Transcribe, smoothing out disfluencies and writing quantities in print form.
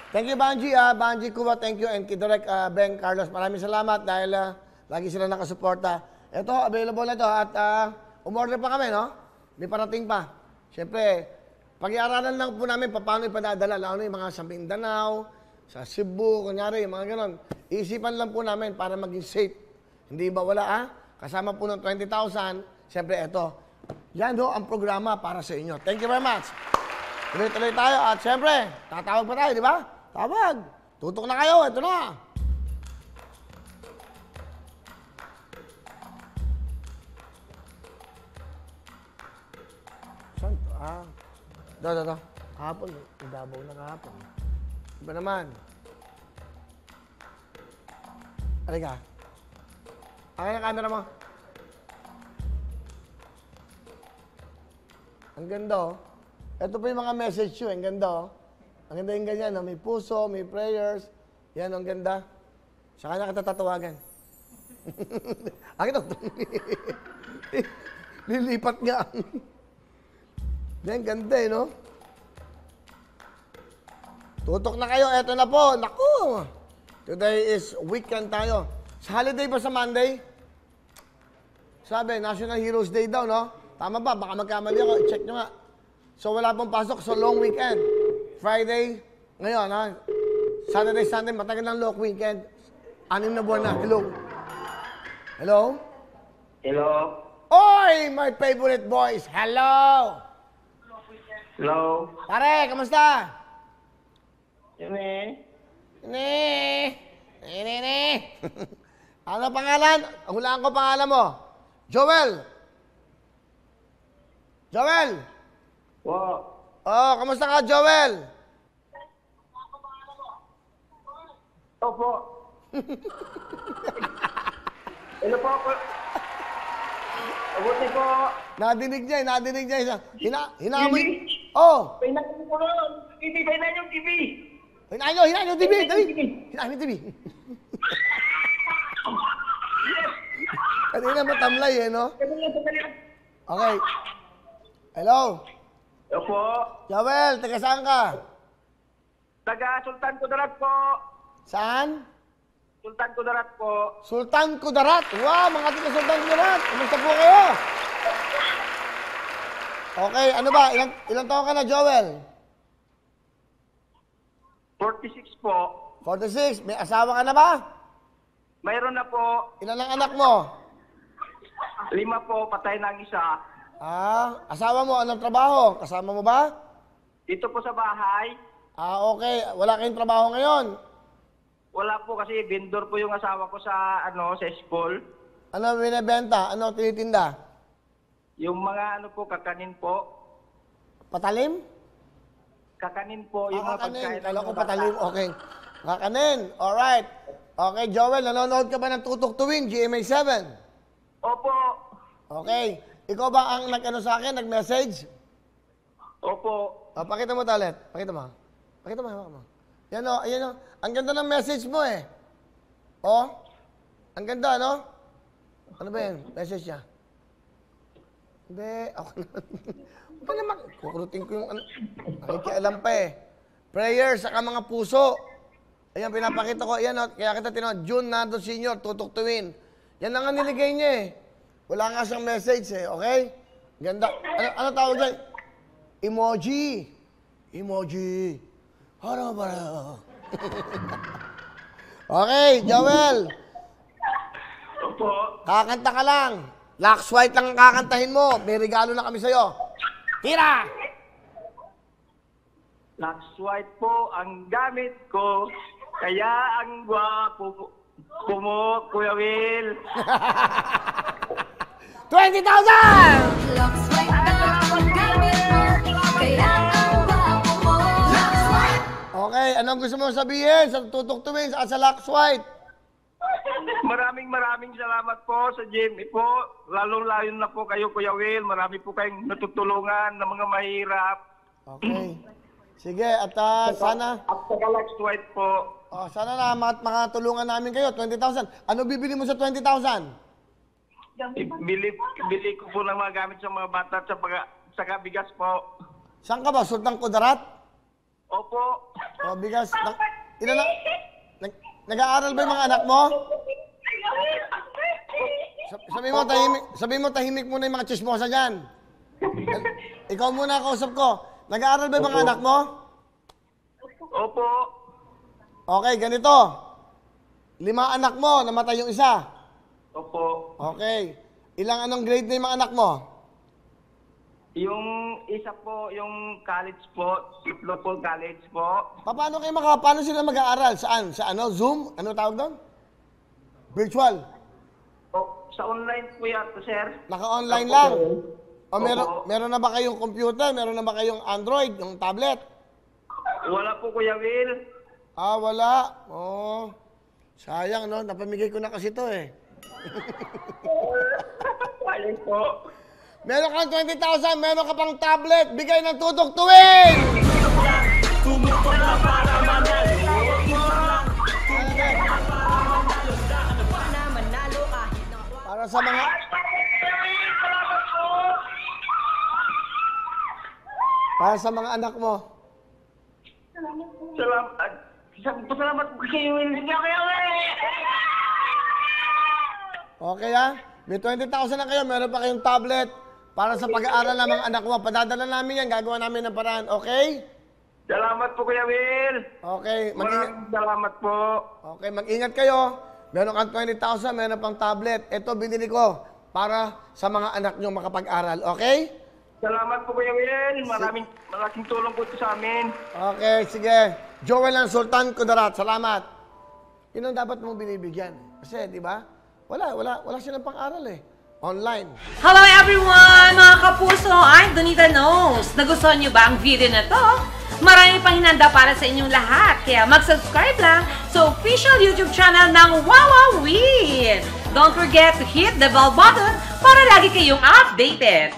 Thank you, Banji. Banji Kuwa, thank you. And Kidorek Ben Carlos, maraming salamat dahil lagi sila nakasuporta. Ito, available na ito. At umorder pa kami, no? May parating pa. Siyempre, pag-iaralan lang po namin paano ipadadala. Lalo yung mga sa Mindanao, sa Cebu, kunyari, mga ganon. Iisipan lang po namin para maging safe. Hindi ba wala, Kasama po ng 20,000. Siyempre, ito. Yan, ang programa para sa inyo. Thank you very much. Tuloy-tuloy tayo. At siyempre, tatawag pa tayo, di ba? Tawag. Tutok na kayo. Ito na. Saan to? Ito. Kahapon. Idabaw na kahapon. Iba naman. Halika. Akin ang camera mo. Ang ganda, Ito po yung mga message nyo. Ang ganda, Ang ganda yung ganyan, May puso, may prayers. Yan, ang ganda. Sa kanya kita tatawagan. Akin ito. Lilipat nga. Yan, ganda no? Tutok na kayo. Ito na po. Naku! Today is weekend tayo. Sa holiday ba sa Monday? Sabi, National Heroes Day daw, no? Tama ba? Baka magkamali ako. Check nyo nga. So, wala pong pasok. So, long weekend. Friday, ngayon, Saturday, Sunday, matagal ng long weekend. 6 na buwan na. Hello? Hello? Hello? Oy! My favorite boys. Hello! Hello? Pare, kamusta? Yumi? Ni. Ano pangalan? Hulaan ko pangalan mo. Joel. Joel. Oh, kamusta ka, Joel? Opo. Hello po ako. Abuti po. Nadinig niya. Hinamoy. Oh. Painayin ko nun. TV, painayin yung TV. Hinayin yung TV. Dali. Hinayin yung TV. Kanina matamlay no? Okay. Hello? Opo. Joel, taga saan ka? Taga Sultan Kudarat po. Saan? Sultan Kudarat po. Sultan Kudarat. Wow, mga taga Sultan Kudarat. Kumusta po kayo? Okay, ano ba? Ilang taon ka na, Joel? 46 po. 46. May asawa ka na ba? Mayroon na po. Ilan ang anak mo? 5 po. Patay na ang isa. Asawa mo, anong trabaho? Kasama mo ba? Dito po sa bahay. Okay. Wala kayong trabaho ngayon? Wala po kasi vendor po yung asawa ko sa sa school. Ano binibenta? Ano tinitinda? Yung mga kakanin po. Patalim? Kakanin po yung mga Kakanin. pagkain. Kala ko patalim. Okay. Kakanin. Alright. Okay, Joel, nanonood ka ba ng Tutok Tuwin, GMA7? Opo. Okay. Ikaw ba ang sa akin, nag-message? Opo. Pakita mo talit. Pakita mo. Yan ayan Ang ganda ng message mo ang ganda, no? Ano ba yan? Message niya. Hindi, ako na. Huwag naman. Kukurutin ko yung nakikialam pa Prayer, saka mga puso. Ayan, pinapakita ko. Ayan, kaya kita tinawag. June Nando Senior, Tutok Tuwin. Yan ang niligay niya Wala nga siyang message okay? Ganda. Ano tawag dyan? Emoji. Ano ba? Okay, Joel. Opo. Kakanta ka lang. Lux White lang ang kakantahin mo. May regalo na kami sa'yo. Tira! Lux White po ang gamit ko. Kaya ang gwapo mo, Kuya Will. 20,000! Lux White ang gamit mo, kaya ang gwapo mo. Lux White! Okay, anong gusto mo sabihin sa Tutok Tuwin at sa Lux White? Maraming salamat po sa Jimmy po. Lalong-lalo na po kayo, Kuya Will. Marami po kayong natutulungan ng mga mahirap. Okay. Sige, at sana... At saka Lux White po. sana na makatulungan namin kayo, 20,000. Ano bibili mo sa 20,000? Bili ko po ng mga gamit sa mga bata at saka bigas po. Saan ka ba? Sultan Kudarat? Opo. O, bigas. Nag-aaral ba yung mga anak mo? Sabi mo, tahimik muna yung mga chismosa dyan. Ikaw muna kausap ko. Nag-aaral ba yung mga anak mo? Opo. Okay, ganito. 5 anak mo, namatay yung isa. Opo. Okay. Anong grade na yung mga anak mo? Yung isa po, yung college po, local college po. Paano sila mag-aaral? Saan? Sa Zoom? Ano tawag doon? Virtual. Sa online po yata, sir. Naka-online lang. O Opo. meron na ba kayong computer? Meron na ba kayong Android, yung tablet? Wala po, Kuya Will. Wala. Oh. Sayang, no? Napamigay ko na kasi to eh. Ayun po. Meron kang 20,000, meron ka pang tablet. Bigay ng tutok tuwing! Para sa mga... Para sa mga anak mo. Salamat po kayo, Will. Okay May 20,000 na kayo, meron pa kayong tablet para sa pag-aaral ng mga anak mo. Padadala namin yan, gagawa namin ng paraan, okay? Salamat po, Kuya Will. Okay, Maraming salamat po. Okay, mag-ingat kayo. Meron kang 20,000, meron pang tablet. Ito, binili ko para sa mga anak nyo makapag-aral, okay? Salamat po, Kuya Will. Malaking tulong po ito sa amin. Okay, sige. Joel ng Sultan Kudarat, salamat. Yun ang dapat mong binibigyan. Kasi, di ba? Wala silang pang-aral eh. Online. Hello everyone! Mga kapuso, I'm Donita Knows. Nagustuhan niyo ba ang video na to? Marami pang hinanda para sa inyong lahat. Kaya mag-subscribe lang sa official YouTube channel ng Wowowin. Don't forget to hit the bell button para lagi kayong updated.